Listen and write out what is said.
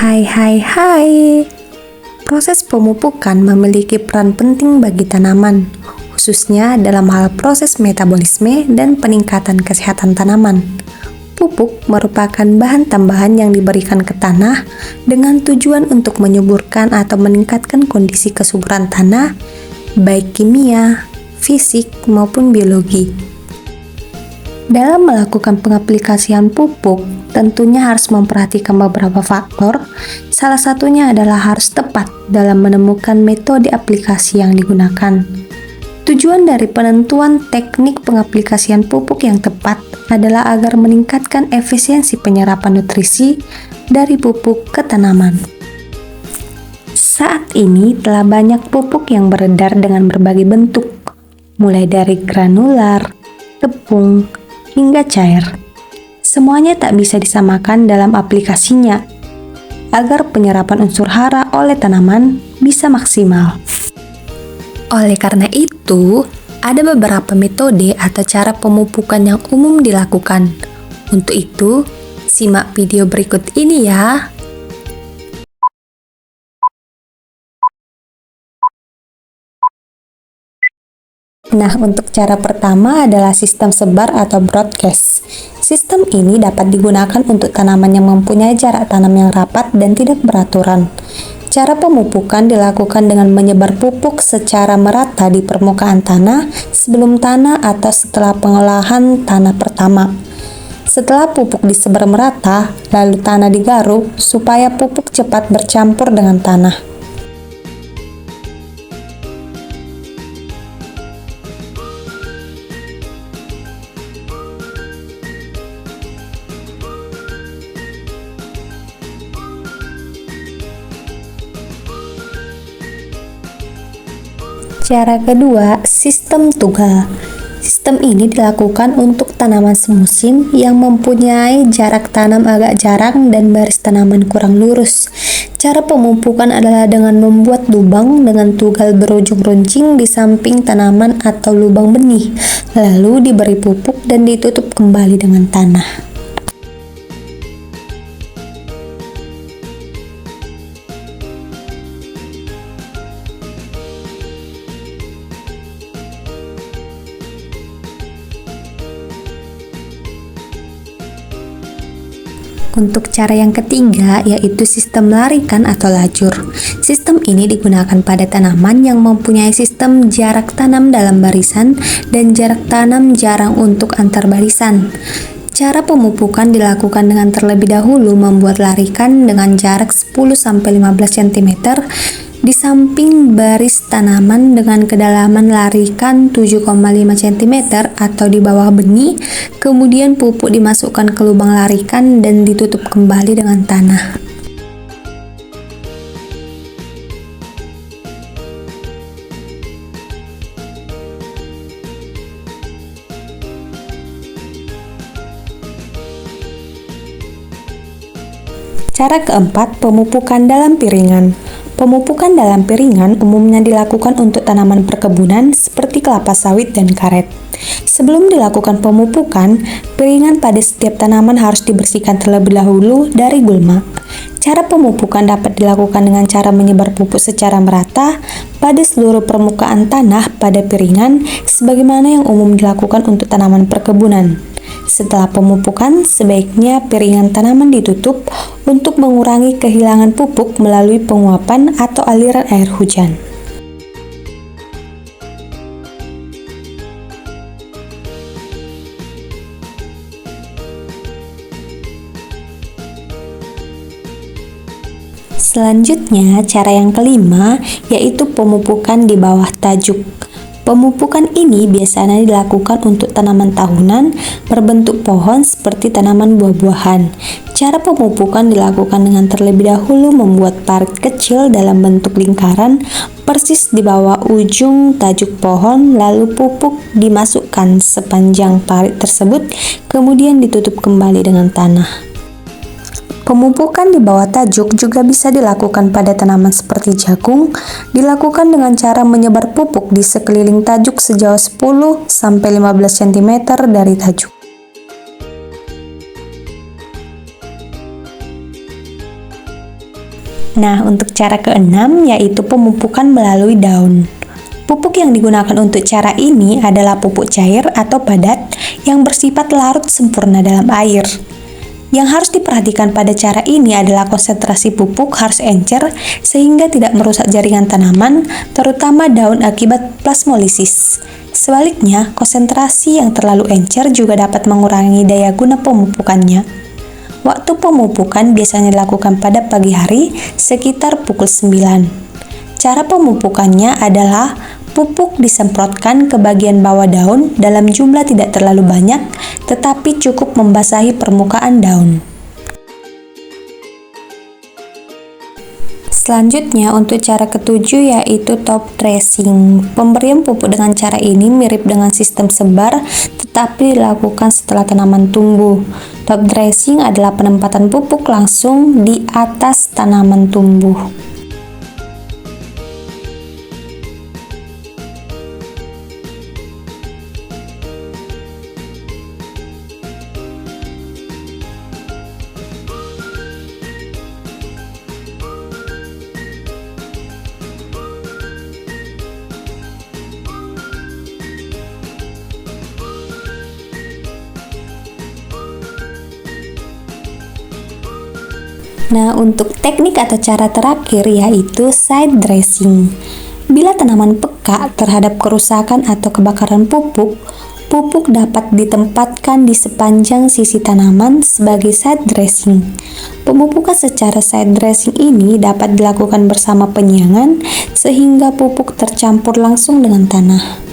Hai. Proses pemupukan memiliki peran penting bagi tanaman, khususnya dalam hal proses metabolisme dan peningkatan kesehatan tanaman. Pupuk merupakan bahan tambahan yang diberikan ke tanah dengan tujuan untuk menyuburkan atau meningkatkan kondisi kesuburan tanah, baik kimia, fisik, maupun biologi. Dalam melakukan pengaplikasian pupuk, tentunya harus memperhatikan beberapa faktor. Salah satunya adalah harus tepat dalam menemukan metode aplikasi yang digunakan. Tujuan dari penentuan teknik pengaplikasian pupuk yang tepat adalah agar meningkatkan efisiensi penyerapan nutrisi dari pupuk ke tanaman. Saat ini telah banyak pupuk yang beredar dengan berbagai bentuk, mulai dari granular, tepung, hingga cair. Semuanya tak bisa disamakan dalam aplikasinya, agar penyerapan unsur hara oleh tanaman bisa maksimal. Oleh karena itu, ada beberapa metode atau cara pemupukan yang umum dilakukan. Untuk itu, simak video berikut ini ya. Nah, untuk cara pertama adalah sistem sebar atau broadcast. Sistem ini dapat digunakan untuk tanaman yang mempunyai jarak tanam yang rapat dan tidak beraturan. Cara pemupukan dilakukan dengan menyebar pupuk secara merata di permukaan tanah sebelum tanah atau setelah pengolahan tanah pertama. Setelah pupuk disebar merata, lalu tanah digaruk supaya pupuk cepat bercampur dengan tanah. Cara kedua, sistem tugal. Sistem ini dilakukan untuk tanaman semusim yang mempunyai jarak tanam agak jarang dan baris tanaman kurang lurus. Cara pemupukan adalah dengan membuat lubang dengan tugal berujung runcing di samping tanaman atau lubang benih, lalu diberi pupuk dan ditutup kembali dengan tanah. Untuk cara yang ketiga, yaitu sistem larikan atau lajur. Sistem ini digunakan pada tanaman yang mempunyai sistem jarak tanam dalam barisan dan jarak tanam jarang untuk antar barisan. Cara pemupukan dilakukan dengan terlebih dahulu membuat larikan dengan jarak 10-15 cm di samping baris tanaman dengan kedalaman larikan 7,5 cm atau di bawah benih, kemudian pupuk dimasukkan ke lubang larikan dan ditutup kembali dengan tanah. Cara keempat, pemupukan dalam piringan. Pemupukan dalam piringan umumnya dilakukan untuk tanaman perkebunan seperti kelapa sawit dan karet. Sebelum dilakukan pemupukan, piringan pada setiap tanaman harus dibersihkan terlebih dahulu dari gulma. Cara pemupukan dapat dilakukan dengan cara menyebar pupuk secara merata pada seluruh permukaan tanah pada piringan, sebagaimana yang umum dilakukan untuk tanaman perkebunan. Setelah pemupukan, sebaiknya piringan tanaman ditutup untuk mengurangi kehilangan pupuk melalui penguapan atau aliran air hujan. Selanjutnya, cara yang kelima yaitu pemupukan di bawah tajuk. Pemupukan ini biasanya dilakukan untuk tanaman tahunan berbentuk pohon seperti tanaman buah-buahan. Cara pemupukan dilakukan dengan terlebih dahulu membuat parit kecil dalam bentuk lingkaran persis di bawah ujung tajuk pohon, lalu pupuk dimasukkan sepanjang parit tersebut, kemudian ditutup kembali dengan tanah. Pemupukan di bawah tajuk juga bisa dilakukan pada tanaman seperti jagung, dilakukan dengan cara menyebar pupuk di sekeliling tajuk sejauh 10-15 cm dari tajuk. Nah, untuk cara keenam yaitu pemupukan melalui daun. Pupuk yang digunakan untuk cara ini adalah pupuk cair atau padat yang bersifat larut sempurna dalam air. Yang harus diperhatikan pada cara ini adalah konsentrasi pupuk harus encer sehingga tidak merusak jaringan tanaman, terutama daun akibat plasmolisis. Sebaliknya, konsentrasi yang terlalu encer juga dapat mengurangi daya guna pemupukannya. Waktu pemupukan biasanya dilakukan pada pagi hari sekitar pukul 9. Cara pemupukannya adalah pupuk disemprotkan ke bagian bawah daun dalam jumlah tidak terlalu banyak, tetapi cukup membasahi permukaan daun. Selanjutnya, untuk cara ketujuh yaitu top dressing. Pemberian pupuk dengan cara ini mirip dengan sistem sebar, tetapi dilakukan setelah tanaman tumbuh. Top dressing adalah penempatan pupuk langsung di atas tanaman tumbuh. Nah, untuk teknik atau cara terakhir yaitu side dressing. Bila tanaman peka terhadap kerusakan atau kebakaran pupuk, pupuk dapat ditempatkan di sepanjang sisi tanaman sebagai side dressing. Pemupukan secara side dressing ini dapat dilakukan bersama penyiangan sehingga pupuk tercampur langsung dengan tanah.